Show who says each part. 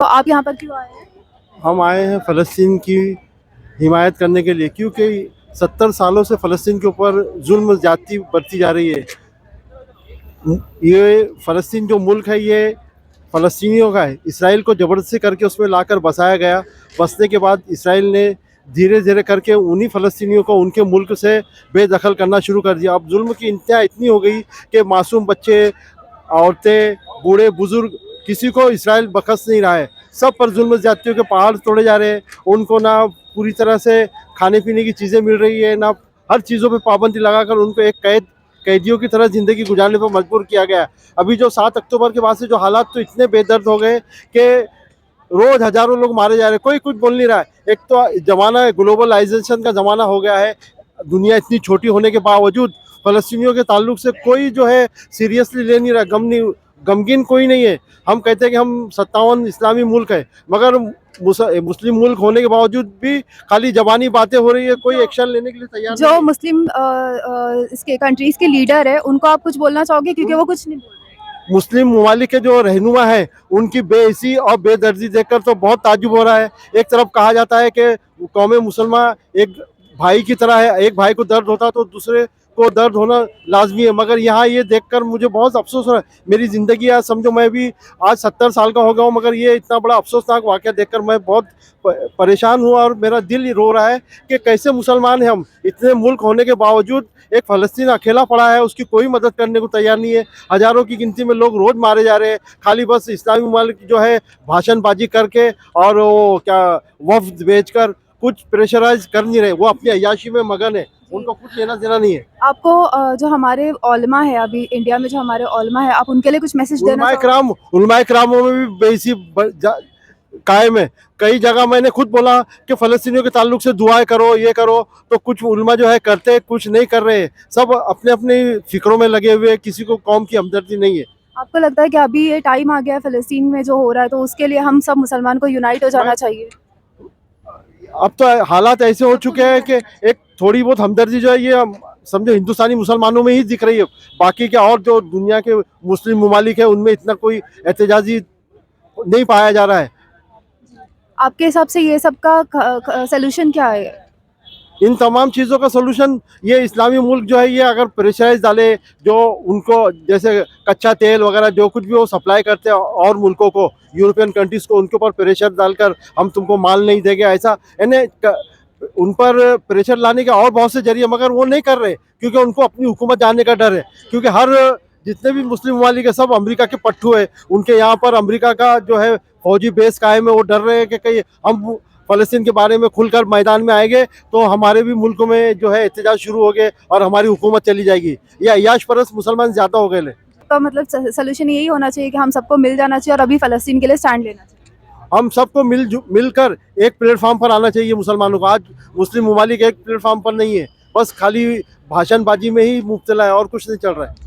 Speaker 1: तो आप यहाँ पर क्यों आए हैं?
Speaker 2: हम आए हैं फ़लस्तीन की हिमायत करने के लिए, क्योंकि 70 सालों से फ़लस्तीन के ऊपर जुल्म ज़्यादती बढ़ती जा रही है। ये फ़लस्तीन जो मुल्क है ये फ़लस्तीनियों का है। इसराइल को ज़बरदस्ती करके उसमें लाकर बसाया गया। बसने के बाद इसराइल ने धीरे धीरे करके उन्हीं फ़लस्तीनियों को उनके मुल्क से बेदखल करना शुरू कर दिया। अब जुल्म की इंतहा इतनी हो गई कि मासूम बच्चे, औरतें, बूढ़े बुजुर्ग, किसी को इसराइल बख्श नहीं रहा है। सब पर जुल्म ज़्यादतियों के पहाड़ तोड़े जा रहे हैं। उनको ना पूरी तरह से खाने पीने की चीज़ें मिल रही है, ना हर चीज़ों पे पाबंदी लगाकर उनको एक कैदियों की तरह ज़िंदगी गुजारने पर मजबूर किया गया है। अभी जो 7 अक्टूबर के बाद से जो हालात तो इतने बेदर्द हो गए कि रोज़ हज़ारों लोग मारे जा रहे हैं, कोई कुछ बोल नहीं रहा है। एक तो ज़माना ग्लोबलाइजेशन का ज़माना हो गया है। दुनिया इतनी छोटी होने के बावजूद फ़लस्तीनियों के ताल्लुक से कोई जो है सीरियसली ले नहीं रहा, गमगीन कोई नहीं है। हम कहते हैं कि हम 57 इस्लामी मुल्क है, मगर मुस्लिम मुल्क होने के बावजूद भी खाली ज़बानी बातें हो रही है, कोई एक्शन लेने के लिए तैयार नहीं
Speaker 1: जो
Speaker 2: है।
Speaker 1: मुस्लिम इसके कंट्रीज के लीडर है उनको आप कुछ बोलना चाहोगे क्योंकि वो कुछ नहीं बोल रहे।
Speaker 2: मुस्लिम ममालिक के जो रहनुमा हैं उनकी बेइज्जती और बेदर्दी देखकर तो बहुत ताज्जुब हो रहा है। एक तरफ कहा जाता है कि कौम मुसलमान एक भाई की तरह है, एक भाई को दर्द होता तो दूसरे को दर्द होना लाजमी है, मगर यहाँ ये देखकर मुझे बहुत अफसोस हो रहा है। मेरी ज़िंदगी आज समझो, मैं भी आज 70 साल का हो गया हूँ, मगर ये इतना बड़ा अफसोसनाक वाक़या देखकर मैं बहुत परेशान हूँ और मेरा दिल ही रो रहा है कि कैसे मुसलमान हैं हम। इतने मुल्क होने के बावजूद एक फ़लस्तीन अकेला पड़ा है, उसकी कोई मदद करने को तैयार नहीं है। हज़ारों की गिनती में लोग रोज़ मारे जा रहे हैं, खाली बस इस्लामी ममालिक जो है भाषणबाजी करके और वो क्या वफ़द भेजकर कुछ प्रेशराइज़ कर नहीं रहे। वो अपनी अय्याशी में मगन है, उनको कुछ लेना देना नहीं है।
Speaker 1: आपको जो हमारे ओलमा है अभी इंडिया में जो हमारे ओलमा है आप उनके लिए कुछ मैसेज देना चाहोगे?
Speaker 2: उलमाए करामों में भी बेइज्जती कायम है। कई जगह मैंने खुद बोला कि फ़लस्तीनियों के ताल्लुक से दुआएं करो, ये करो, तो कुछ उलमा जो है करते, कुछ नहीं कर रहे हैं। सब अपने अपने फिक्रों में लगे हुए हैं, किसी को कौम की हमदर्दी नहीं है।
Speaker 1: आपको लगता है कि अभी ये टाइम आ गया है फ़लस्तीन में जो हो रहा है तो उसके लिए हम सब मुसलमान को यूनाइट हो जाना चाहिए?
Speaker 2: अब तो हालात ऐसे हो चुके हैं कि एक थोड़ी बहुत हमदर्दी जो है ये समझो हिंदुस्तानी मुसलमानों में ही दिख रही है। बाकी के और जो दुनिया के मुस्लिम ममालिक है उनमें इतना कोई एहतजाजी नहीं पाया जा रहा है।
Speaker 1: आपके हिसाब से ये सब का सॉल्यूशन क्या है?
Speaker 2: इन तमाम चीज़ों का सोल्यूशन ये इस्लामी मुल्क जो है ये अगर प्रेशराइज डाले, जो उनको जैसे कच्चा तेल वगैरह जो कुछ भी वो सप्लाई करते हैं और मुल्कों को, यूरोपियन कंट्रीज़ को, उनके ऊपर प्रेशर डालकर हम तुमको माल नहीं देंगे, ऐसा यानी उन पर प्रेशर लाने के और बहुत से जरिए, मगर वो नहीं कर रहे क्योंकि उनको अपनी हुकूमत जाने का डर है। क्योंकि हर जितने भी मुस्लिम ममालिक है सब अमेरिका के पट्टू है। उनके यहाँ पर अमेरिका का जो है फौजी बेस कायम है। वो डर रहे हैं कि कहीं हम फ़लस्तीन के बारे में खुलकर मैदान में आएंगे तो हमारे भी मुल्क में जो है एहतजाज शुरू हो गए और हमारी हुकूमत चली जाएगी। या अय्याश परस्त मुसलमान ज़्यादा हो गए।
Speaker 1: तो मतलब सॉल्यूशन यही होना चाहिए कि हम सबको मिल जाना चाहिए और अभी फ़लस्तीन के लिए स्टैंड लेना चाहिए।
Speaker 2: हम सबको मिलकर एक प्लेटफॉर्म पर आना चाहिए मुसलमानों को। आज मुस्लिम ममालिक एक प्लेटफॉर्म पर नहीं है, बस खाली भाषणबाजी में ही मुब्तला है और कुछ नहीं चल रहा है।